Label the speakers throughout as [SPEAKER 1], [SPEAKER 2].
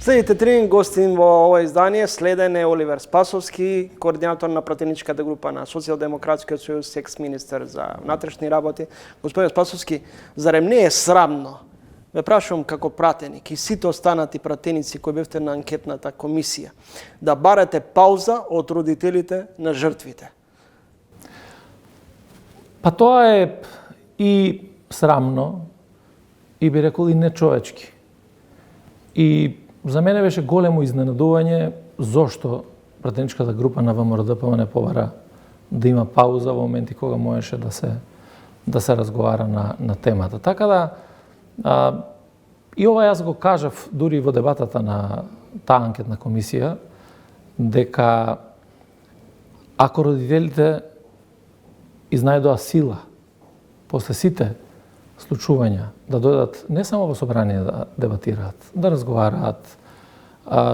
[SPEAKER 1] Следите 3 гости во ова издание. Следен е Оливер Спасовски, координатор на пратеничката група на Социјалдемократскиот сојуз, екс-министер за внатрешни работи. Господин Спасовски, зарем не е срамно? Ве прашувам како пратеник и сите останати пратеници кои бевте на анкетната комисија да барате пауза од родителите на жртвите?
[SPEAKER 2] Па тоа е и срамно, и би рекол и нечовечки. И за мене беше големо изненадување зошто пратеничката група на ВМРО-ДПМН не побара да има пауза во моменти кога можеше да се разговара на темата. Така да и ова јас го кажав дури во дебатата на таа анкетна комисија, дека ако родителите изнајдоа сила после сите случувања да дојдат не само во собрание да дебатираат, да разговараат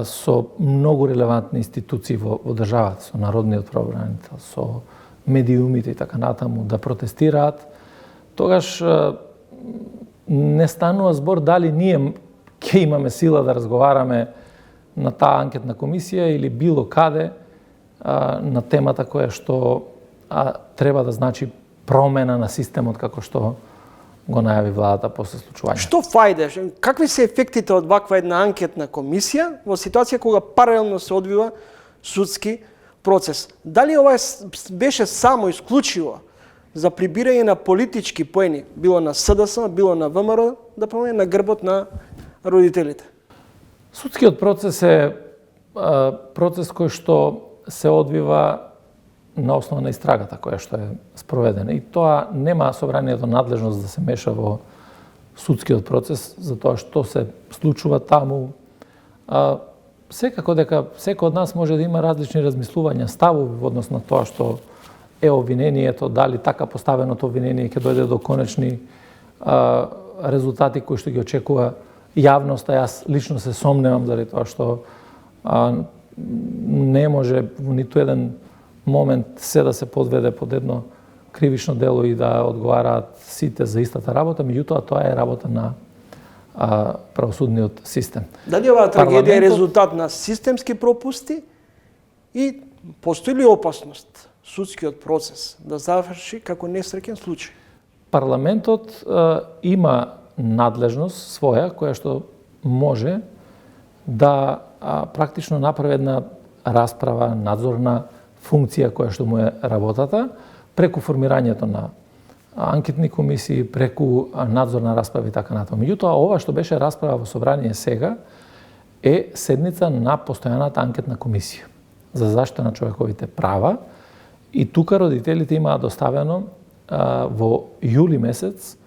[SPEAKER 2] со многу релевантни институции во државата, со народниот правобранител, со медиумите и така натаму, да протестираат, тогаш не станува збор дали ние ќе имаме сила да разговараме на таа анкетна комисија или било каде на темата која што треба да значи промена на системот како што го најави владата после случувањето.
[SPEAKER 1] Што фајде? Какви се ефектите од ваква една анкетна комисија во ситуација кога паралелно се одвива судски процес? Дали ова беше само исклучиво за прибирање на политички поени, било на СДС, било на ВМРО, да помне на грбот на родителите?
[SPEAKER 2] Судскиот процес е процес кој што се одвива на основа на истрагата која што е спроведена. И тоа нема собранието надлежност да се меша во судскиот процес, за тоа што се случува таму. Секако дека секој од нас може да има различни размислувања, ставови во однос на тоа што е обвинението, дали така поставеното обвинение ќе дојде до конечни резултати кои што ги очекува јавноста. Јас лично се сомневам заради тоа што не може во ниту еден момент се да се подведе под едно кривично дело и да одговараат сите за истата работа, меѓутоа тоа е работа на правосудниот систем.
[SPEAKER 1] Дали оваа трагедија е резултат на системски пропусти и постои ли опасност судскиот процес да заврши како несреќен случај?
[SPEAKER 2] Парламентот има надлежност своја која што може да практично направи една расправа, надзорна функција која што му е работата, преку формирањето на анкетни комисии, преку надзорна расправа и така натаму. Меѓутоа, ова што беше расправа во собрание сега е седница на постојаната анкетна комисија за заштита на човековите права и тука родителите имаат доставено во јули месец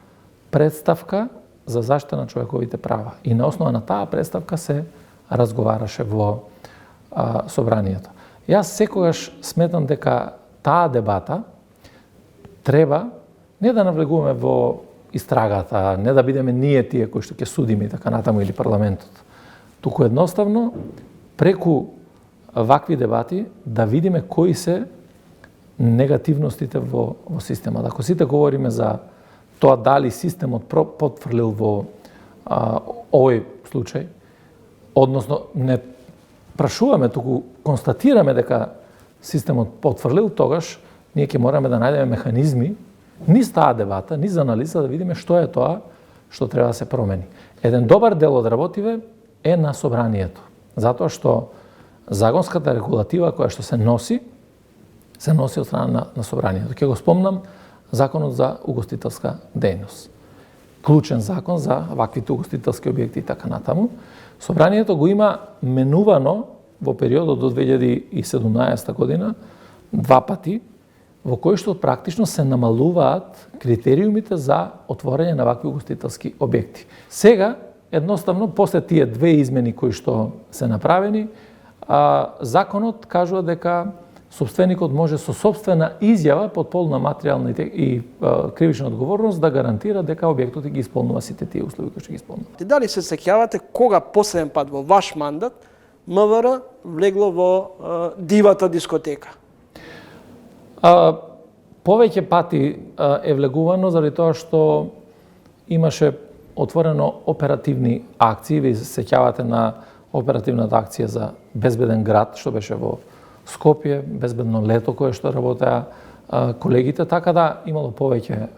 [SPEAKER 2] представка за заштита на човековите права. И на основа на таа представка се разговараше во собранието. Јас секогаш сметам дека таа дебата треба не да навлегуваме во истрагата, не да бидеме ние тие кои што ќе судиме и така натаму или парламентот, туку едноставно преку вакви дебати да видиме кои се негативностите во системот. Ако сите говориме за тоа дали системот потфрлил во овој случај, односно не прашуваме, туку констатираме дека системот потфрлил, тогаш ние ќе мораме да најдеме механизми низ таа дебата, низ анализа да видиме што е тоа што треба да се промени. Еден добар дел од работиве е на собранието, затоа што законската регулатива која што се носи од страна на собранието. Ќе го спомнам законот за угостителска дејност. Клучен закон за ваквите угостителски објекти и така натаму. Собранието го има менувано во периодот до 2017 година 2 пати, во кои што практично се намалуваат критериумите за отворање на вакви угостителски објекти. Сега, едноставно, после тие 2 измени кои што се направени, законот кажува дека собственикот може со собствена изјава под полна материјална и кривична одговорност да гарантира дека објектот ги исполнува сите тие услови кои што ги исполнува.
[SPEAKER 1] Дали се сеќавате кога последен пат во ваш мандат МВР влегло во дивата дискотека?
[SPEAKER 2] Повеќе пати е влегувано заради тоа што имаше отворено оперативни акции. Ви се сеќавате на оперативната акција за безбеден град, што беше во Скопје, безбедно лето кое што работеа колегите, така да имало повеќе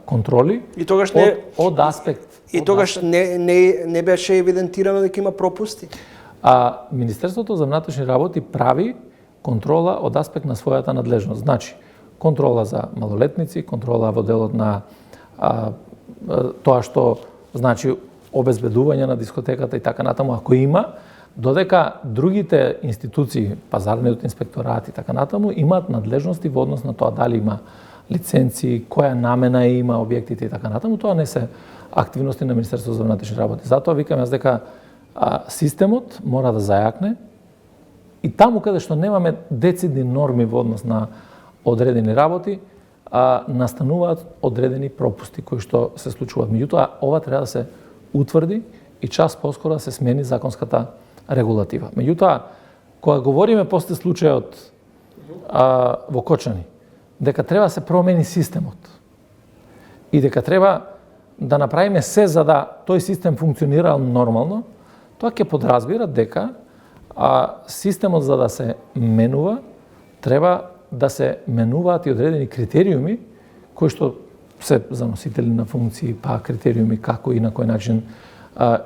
[SPEAKER 2] контроли.
[SPEAKER 1] И тогаш
[SPEAKER 2] од аспект.
[SPEAKER 1] И тогаш не беше евидентирано дека има пропусти.
[SPEAKER 2] Министерството за внатрешни работи прави контрола од аспект на својата надлежност. Значи, контрола за малолетници, контрола во делот на тоа што значи обезбедување на дискотеката и така натаму, ако има, додека другите институции, пазарниот инспекторат и така натаму, имаат надлежности во однос на тоа дали има лиценци, која намена има објектите и така натаму, тоа не се активности на Министерството за внатрешни работи. Затоа викам јас дека системот мора да зајакне и таму каде што немаме децидни норми во однос на одредени работи, настануваат одредени пропусти кои што се случуваат. Меѓутоа, ова треба да се утврди и час поскоро да се смени законската регулатива. Меѓутоа, кога говориме после случајот во Кочани, дека треба да се промени системот и дека треба да направиме се за да тој систем функционира нормално, тоа ќе подразбира дека системот за да се менува, треба да се менуваат и одредени критериуми кои што се за носители на функции, па критериуми како и на кој начин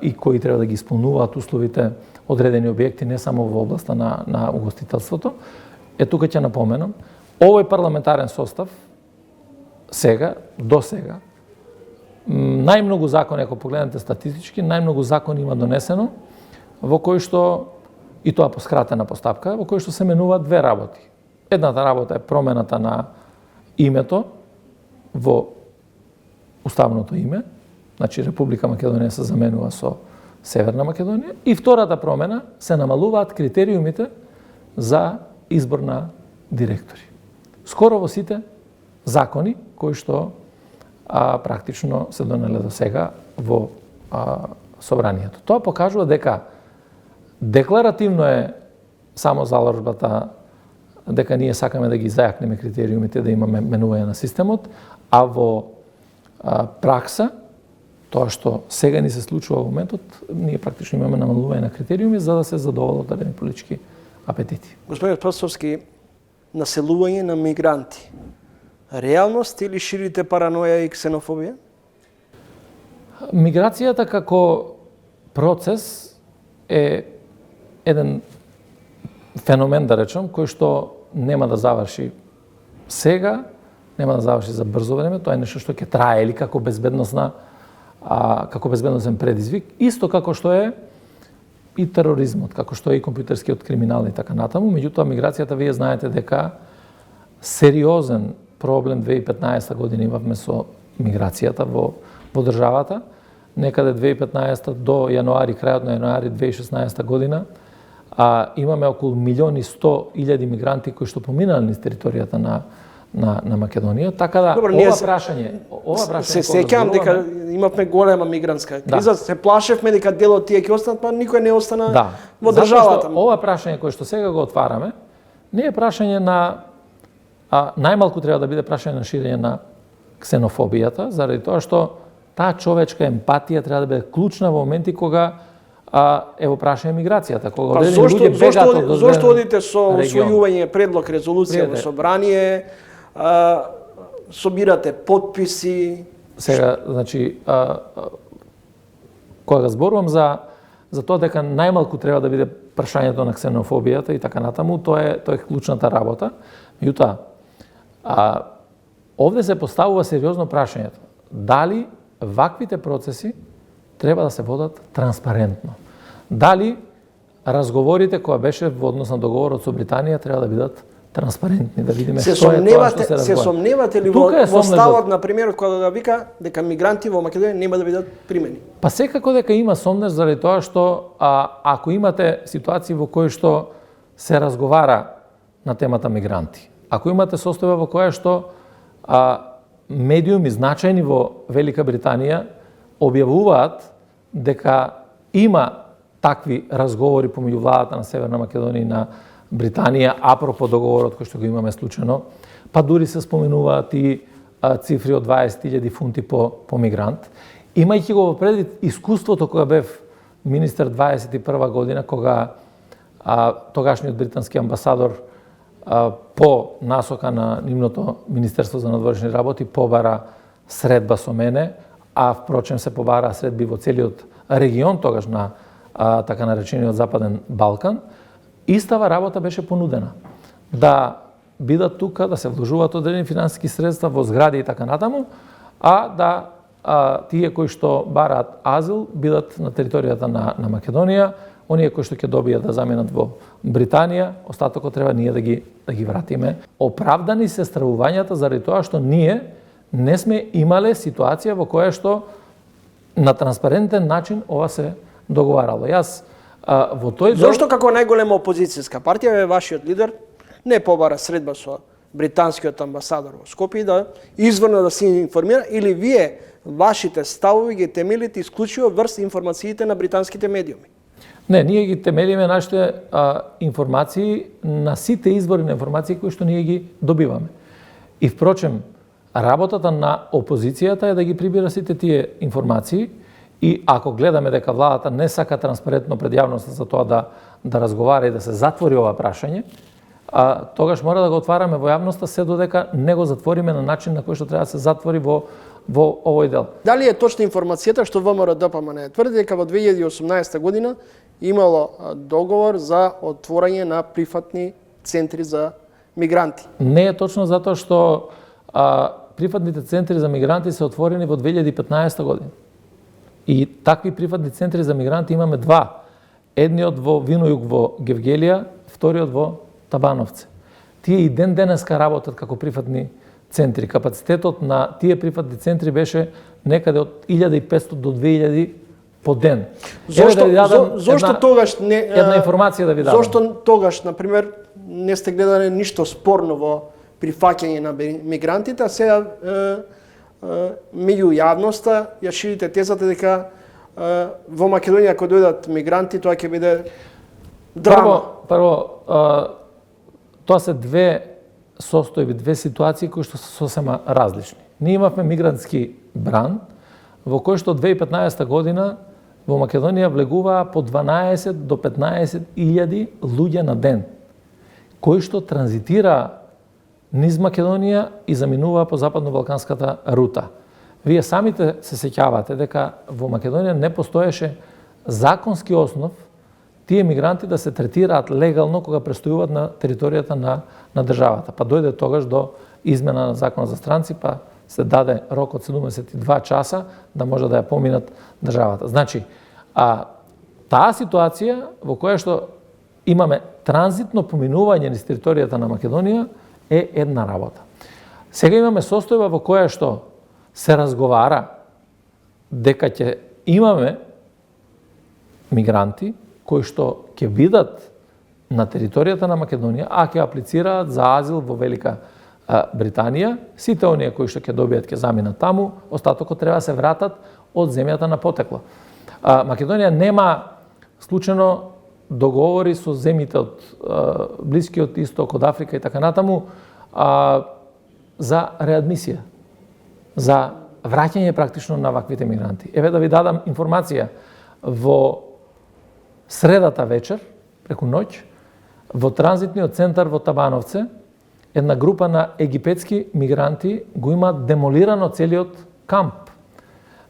[SPEAKER 2] и кои треба да ги исполнуваат условите одредени објекти, не само во областа на угостителството. Тука ќе напоменам, овој парламентарен состав сега, до сега, најмногу закони, ако погледнете статистички, најмногу закони има донесено во кои што, и тоа по скратена постапка, во кои што се менуваат две работи. Едната работа е промената на името во уставното име, значи Република Македонија се заменува со Северна Македонија, и втората промена се намалуваат критериумите за избор на директори. Скоро во сите закони кои што практично се донеле до сега во собранието. Тоа покажува дека декларативно е само заложбата дека ние сакаме да ги зајакнеме критериумите, да имаме менување на системот, а во пракса, тоа што сега ни се случува во моментот, ние практично имаме намалување на критериуми за да се задоволат одредени политички апетити.
[SPEAKER 1] Господин Спасовски, населување на мигранти. Реалност или ширите параноја и ксенофобија?
[SPEAKER 2] Миграцијата како процес е еден феномен, да речем, кој што нема да заврши сега, нема да заврши за брзо време, тоа е нешто што ќе трае или како безбедносен предизвик, исто како што е и тероризмот, како што е и компјутерскиот криминал и така натаму. Меѓутоа, миграцијата, вие знаете дека сериозен проблем 2015 година имавме со миграцијата во државата. Некаде 2015 до јануари, крајот на јануари 2016 година, имаме околу 1.100.000 мигранти кои што поминале низ територијата на Македонија, така да ова прашање
[SPEAKER 1] се сеќавам дека имавме голема мигрантска криза, се плашевме дека дел од тие ќе останат, па никој не остана во државата.
[SPEAKER 2] Ова прашање кое што сега го отвараме не е прашање на најмалку треба да биде прашање на ширење на ксенофобијата, заради тоа што таа човечка емпатија треба да биде клучна во моменти кога ево прашање миграцијата, кога одредени луѓе бегаат од
[SPEAKER 1] зошто одите со усвојување предлог резолуција во собрание, собирате потписи?
[SPEAKER 2] Сега, значи, кога зборувам за тоа дека најмалку треба да биде прашањето на ксенофобијата и така натаму, тоа е клучната работа. Меѓутоа, овде се поставува сериозно прашањето. Дали ваквите процеси треба да се водат транспарентно? Дали разговорите која беше во однос на договорот со Британија треба да бидат транспарентни, да видиме што е тоа што се разговара?
[SPEAKER 1] Се сомневате ли во ставот на премиерот кога да вика дека мигранти во Македонија нема да бидат примени?
[SPEAKER 2] Па секако дека има сомнеж заради тоа што ако имате ситуации во кои што се разговара на темата мигранти, ако имате состојба во која што медиуми значајни во Велика Британија објавуваат дека има такви разговори помеѓу владата на Северна Македонија и на Британија апропо договорот кој што го имаме случајно, па дури се споменуваат и цифри од 20.000 фунти по мигрант. Имајќи го во предвид искуството кога бев министер 21 година, кога тогашниот британски амбасадор по насока на нивното Министерство за надворешни работи побара средба со мене, а впрочем се побара средби во целиот регион тогаш на така наречениот Западен Балкан. Истава работа беше понудена. Да бидат тука, да се вложуваат одредени финансиски средства во згради и така натаму, а да тие кои што бараат азил бидат на територијата на Македонија, оние кои што ќе добијат да заменат во Британија, остатокот треба ние да ги вратиме. Оправдани се стравувањата заради тоа што ние не сме имале ситуација во која што на транспарентен начин ова се договарало. Јас во тој
[SPEAKER 1] Зошто како најголема опозицијска партија вашиот лидер не побара средба со британскиот амбасадор во Скопје да изврно да се информира, или вие вашите ставови ги темелите исклучиво врз информациите на британските медиуми?
[SPEAKER 2] Не, ние ги темелиме нашите информации на сите извори на информации кои што ние ги добиваме. И впрочем, работата на опозицијата е да ги прибира сите тие информации, и ако гледаме дека владата не сака транспарентно пред јавноста за тоа да разговара и да се затвори ова прашање, тогаш мора да го отвараме во јавноста се додека не го затвориме на начин на кој што треба да се затвори во овој дел.
[SPEAKER 1] Дали е точна информацијата што ВМРО-ДПМН тврди дека во 2018 година имало договор за отворање на прифатни центри за мигранти?
[SPEAKER 2] Не е точно, затоа што прифатните центри за мигранти се отворени во 2015 година. И такви прифатни центри за мигранти имаме два. Едниот во Винојуг во Гевгелија, вториот во Табановце. Тие и ден денеска работат како прифатни центри. Капацитетот на тие прифатни центри беше некаде од 1500 до 2000 по ден.
[SPEAKER 1] Зошто тогаш не
[SPEAKER 2] една информација да ви дадам?
[SPEAKER 1] Зошто тогаш, на пример, не сте гледале ништо спорно во прифаќање на мигрантите, а сега меѓу јавноста ја ширите тезата дека во Македонија кога дојдат мигранти тоа ќе биде драма.
[SPEAKER 2] Прво, тоа се две состојби, две ситуации кои што се сосема различни. Ние имавме мигрантски бран во кој што 2015 година во Македонија влегуваа по 12 до 15 илјади луѓе на ден, кои што транзитираа низ Македонија и заминуваа по западно-балканската рута. Вие самите се сеќавате дека во Македонија не постоеше законски основ тие мигранти да се третираат легално кога престојуваат на територијата на државата. Па дојде тогаш до измена на законот за странци, па се даде рок од 72 часа да може да ја поминат државата. Значи, таа ситуација во која што имаме транзитно поминување низ територијата на Македонија е една работа. Сега имаме состојба во која што се разговара дека ќе имаме мигранти кои што ќе бидат на територијата на Македонија, а ќе аплицираат за азил во Велика Британија. Сите оние кои што ќе добијат ќе заминат таму, остатокот треба да се вратат од земјата на потекло. Македонија нема случајно договори со земјите од Блискиот Исток, од Африка и така натаму за реадмисија, за враќање практично на ваквите мигранти. Еве да ви дадам информација. Во средата вечер, преку ноќ, во транзитниот центар во Табановце, една група на египетски мигранти го имаат демолирано целиот камп.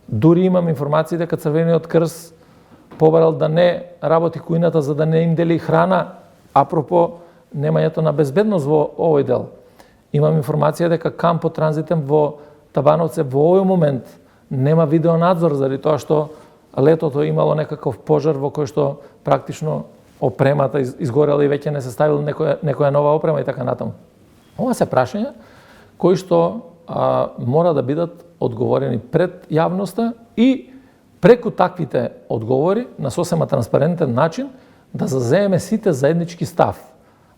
[SPEAKER 2] Дури имам информации дека Црвениот крст побарал да не работи кујната за да не им дели храна, апропо немањето на безбедност во овој дел. Имам информација дека кампот транзитен во Табановце во овој момент нема видеонадзор заради тоа што летото имало некаков пожар во кој што практично опремата изгорела и веќе не се ставила некоја нова опрема и така натаму. Ова се прашања кои што мора да бидат одговорени пред јавноста и преку таквите одговори на сосема транспарентен начин да заземеме сите заеднички став.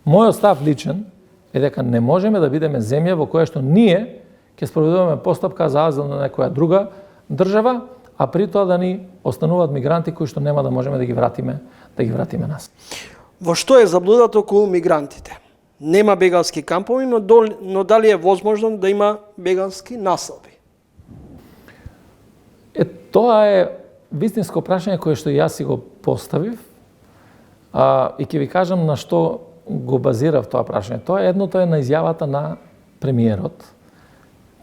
[SPEAKER 2] Мојот став личен е дека не можеме да бидеме земја во која што ние ќе спроведуваме постапка за азил на некоја друга држава, а при тоа да ни остануваат мигранти кои што нема да можеме да ги вратиме нас.
[SPEAKER 1] Во што е заблудата околу мигрантите? Нема бегалски кампови, но дали е возможно да има бегалски населби?
[SPEAKER 2] Тоа е вистинско прашање кое што јас си го поставив и ќе ви кажам на што го базирав тоа прашање. Едното е на изјавата на премиерот,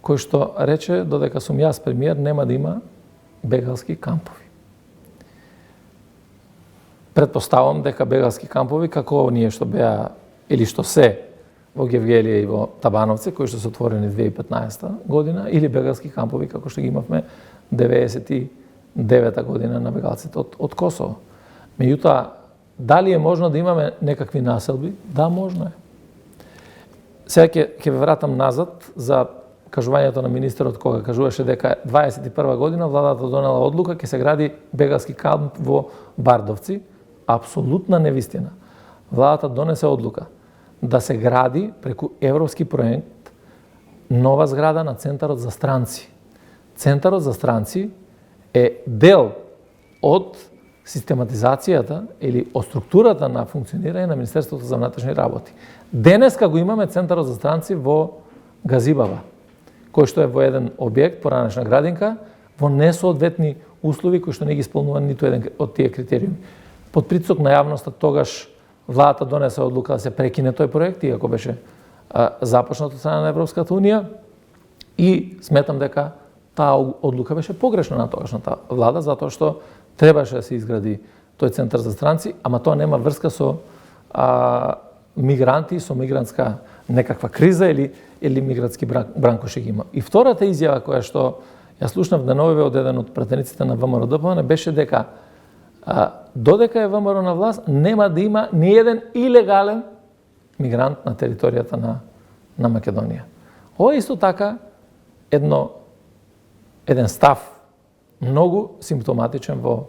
[SPEAKER 2] кој што рече додека сум јас премиер нема да има бегалски кампови. Предпоставам дека бегалски кампови како оние што беа или што се во Гевгелија и во Табановци, кои што се отворени 2015 година, или бегалски кампови како што ги имавме 99 година на бегалците од Косово. Меѓутоа, дали е можно да имаме некакви населби? Да, можно е. Сега ќе ве вратам назад за кажувањето на министерот кога кажуваше дека 21 година владата донела одлука ќе се гради бегалски камп во Бардовци. Апсолутна невистина. Владата донесе одлука да се гради преку европски проект нова зграда на Центарот за странци. Центарот за странци е дел од систематизацијата или од структурата на функционирање на Министерството за внатрешни работи. Денеска го имаме Центарот за странци во Газибава, кој што е во еден објект, поранешна градинка, во несоодветни услови кои што не ги исполнува ниту еден од тие критериуми. Под притисок на јавноста тогаш владата донесе одлука да се прекине тој проект, иако беше започнат од страна на Европската унија, и сметам дека таа одлука беше погрешна на тогашната влада, затоа што требаше да се изгради тој центар за странци, ама тоа нема врска со мигранти, со мигрантска некаква криза или мигрантски бранкоши ги има. И втората изјава која што ја слушнав деновиве од еден од пратениците на ВМРО-ДПМН беше дека додека е ВМРО на власт, нема да има ни еден илегален мигрант на територијата на Македонија. Ова е исто така еден став многу симптоматичен во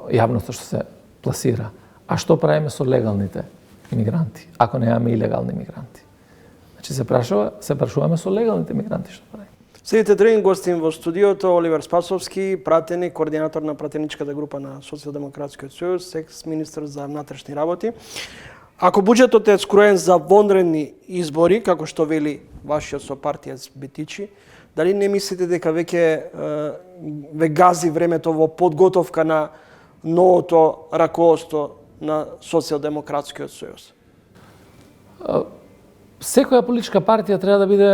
[SPEAKER 2] јавноста што се пласира. А што правиме со легалните мигранти, ако немаме илегални мигранти? Значи се прашуваме со легалните мигранти што правиме.
[SPEAKER 1] Следите дрен гостин во студиото Оливер Спасовски, пратеник, координатор на пратеничката група на Социјалдемократскиот сојуз, екс-министер за внатрешни работи. Ако буџетот е скроен за вонредни избори, како што вели вашиот сопартиец Бетичи, дали не мислите дека веќе ве гази времето во подготовка на новото раководство на Социјалдемократскиот сојуз?
[SPEAKER 2] Секоја политичка партија треба да биде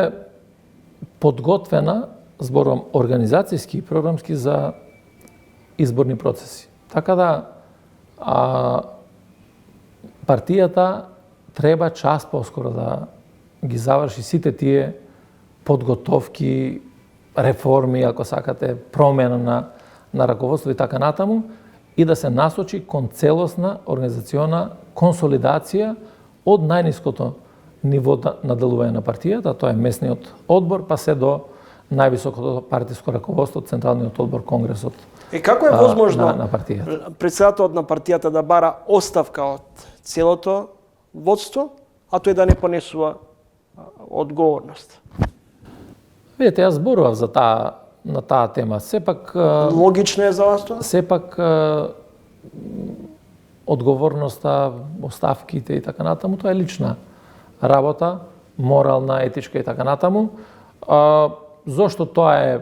[SPEAKER 2] подготвена, зборувам организацијски и програмски, за изборни процеси. Така да партијата треба час поскоро да ги заврши сите тие подготовки, реформи, ако сакате, промена на раководство и така натаму, и да се насочи кон целосна организациона консолидација од најниското ниво на делување на партијата, тоа е местниот одбор, па се до највисокото партиско раководство, Централниот одбор, Конгресот.
[SPEAKER 1] Како е возможно
[SPEAKER 2] на партијата?
[SPEAKER 1] Председателот на партијата да бара оставка од целото водство, а тој да не понесува одговорност?
[SPEAKER 2] Видете, јас зборував на таа тема. Сепак
[SPEAKER 1] логично е за вас тоа?
[SPEAKER 2] Сепак одговорноста, оставките и така натаму, тоа е лична работа, морална, етичка и така натаму. Зошто тоа е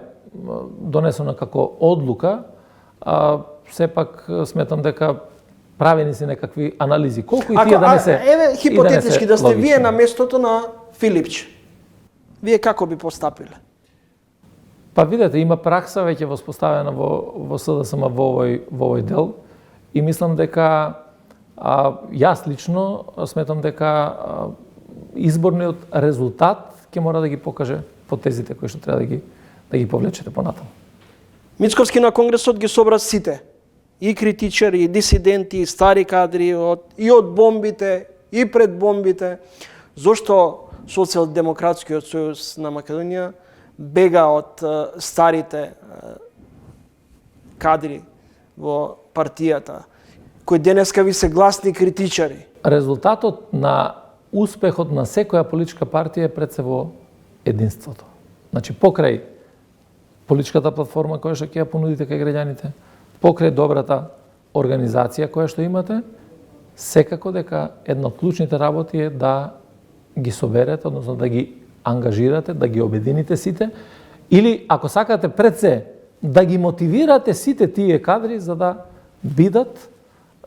[SPEAKER 2] донесено како одлука, сепак сметам дека правени се некакви анализи. Колку и тие да не се...
[SPEAKER 1] Еве, хипотетички, да сте вие на местото на Филипч, вие како би постапиле?
[SPEAKER 2] Па видете, има пракса веќе воспоставена во СДСМ во овој дел и мислам дека јас лично сметам дека изборниот резултат ќе мора да ги покаже потезите кои што треба да ги повлечете понатаму.
[SPEAKER 1] Мицковски на Конгресот ги собра сите, и критичари, и дисиденти, и стари кадри, и од бомбите, и пред бомбите. Зошто Социјалдемократскиот сојуз на Македонија бега од старите кадри во партијата, кои денеска ви се гласни критичари?
[SPEAKER 2] Резултатот на успехот на секоја политичка партија е пред се во единството. Значи, покрај политичката платформа која што ќе ја понудите кај граѓаните, покрај добрата организација која што имате, секако дека една од клучните работи е да ги соберете, односно да ги ангажирате, да ги обедините сите, или ако сакате пред се да ги мотивирате сите тие кадри за да бидат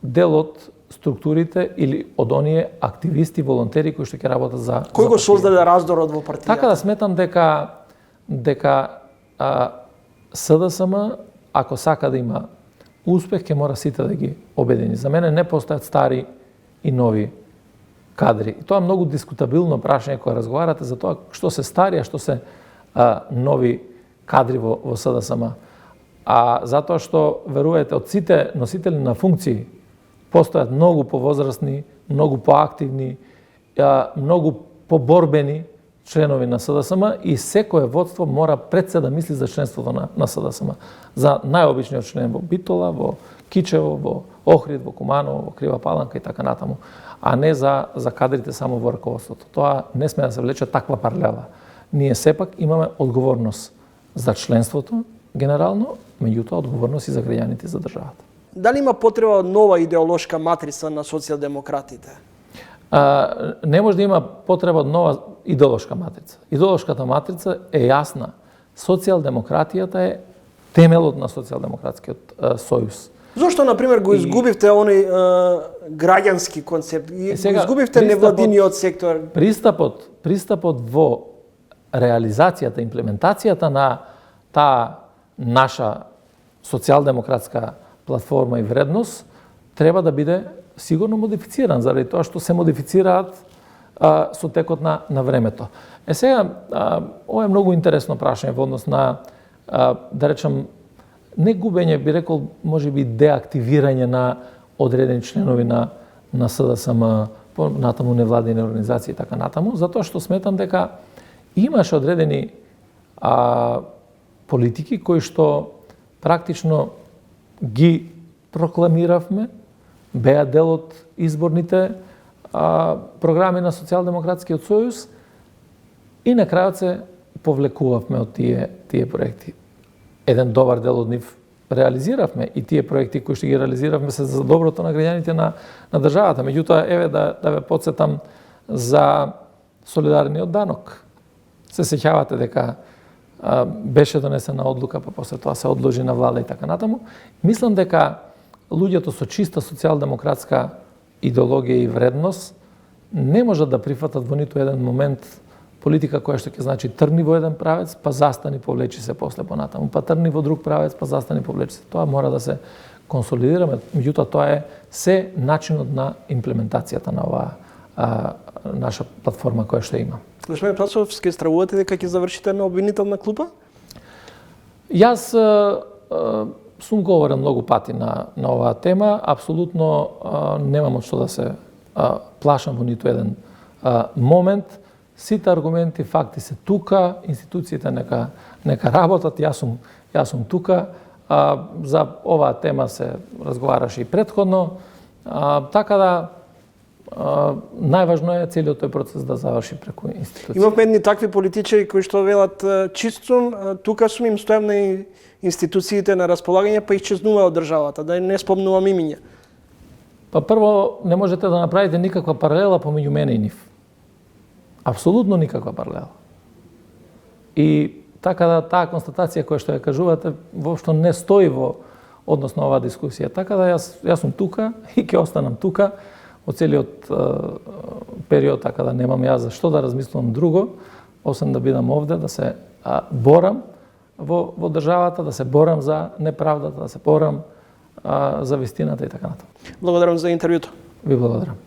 [SPEAKER 2] дел од структурите или од оние активисти, волонтери кои што ќе работат за
[SPEAKER 1] Кој го
[SPEAKER 2] партија.
[SPEAKER 1] создаде раздорот во партијата?
[SPEAKER 2] Така да сметам дека СДСМ, ако сака да има успех, ќе мора сите да ги обедини. За мене не постојат стари и нови кадри. И тоа е многу дискутабилно прашање кога разговарате за тоа што се стари, а што се нови кадри во СДСМ. А затоа што, верувајте, од сите носители на функции постојат многу повозрастни, многу поактивни, многу поборбени членови на СДСМ и секое водство мора пред се да мисли за членството на СДСМ. За најобичниот член во Битола, во Кичево, во Охрид, во Куманово, во Крива Паланка и така натаму, а не за кадрите само во раководството. Тоа не сме да се влече таква паралела. Ние сепак имаме одговорност за членството генерално, меѓутоа одговорност и за граѓаните за државата.
[SPEAKER 1] Дали има потреба од нова идеолошка матрица на социјалдемократите?
[SPEAKER 2] Не може да има потреба од нова идеолошка матрица. Идеолошката матрица е јасна. Социјалдемократијата е темелот на социјалдемократскиот сојуз.
[SPEAKER 1] Зошто, например, го изгубивте оној граѓански концепт? Го изгубивте невладиниот сектор?
[SPEAKER 2] Пристапот во реализацијата, имплементацијата на таа наша социјалдемократска платформа и вредност треба да биде сигурно модифициран, заради тоа што се модифицираат со текот на времето. Сега, ова е многу интересно прашање во однос на, да речем, не губење, би рекол, можеби деактивирање на одредени членови на СДСМ, натаму невладини организации и така натаму, затоа што сметам дека имаше одредени политики кои што практично ги прокламиравме, беа дел од изборните програми на Социјалдемократскиот сојуз и на крајот се повлекувавме од тие проекти. Еден добар дел од нив реализиравме и тие проекти кои што ги реализиравме се за доброто на граѓаните на државата. Меѓутоа, еве да ве потсетам за солидарниот данок. Се сеќавате дека беше донесена одлука, па после тоа се одложи на влада и така натаму. Мислам дека луѓето со чиста социјалдемократска идеологија и вредност не можат да прифатат во ниту еден момент политика која што ќе значи тргни во еден правец, па застани, повлечи се после понатаму, па тргни во друг правец, па застани, повлечи се. Тоа мора да се консолидираме, меѓутоа тоа е се начинот на имплементацијата на оваа наша платформа која што има.
[SPEAKER 1] Господин Спасовски, стравувате дека ќе завршите на обвинителна клупа?
[SPEAKER 2] Јас сум говорил многу пати на оваа тема, апсолутно немам од што да се плашам во ниту еден момент. Сите аргументи, факти се тука, институциите нека работат, јас сум тука. За оваа тема се разговараше и претходно, така да најважно е целиот тој процес да заврши преку институции.
[SPEAKER 1] Имавме едни такви политичари кои што велат чист сум, тука сум, им стојам на институциите на располагање, па исчезнува од државата, да не спомнувам имиња.
[SPEAKER 2] Па прво, не можете да направите никаква паралела помеѓу мене и нив. Апсолутно никаква паралела. И така да таа констатација која што ја кажувате воопшто не стои во однос на оваа дискусија. Така да јас сум тука и ќе останам тука од целиот период, така да немам јас за што да размислувам друго, освен да бидам овде, да се борам во државата, да се борам за неправдата, да се борам за вистината и така натаму.
[SPEAKER 1] Благодарам за интервјуто.
[SPEAKER 2] Ви благодарам.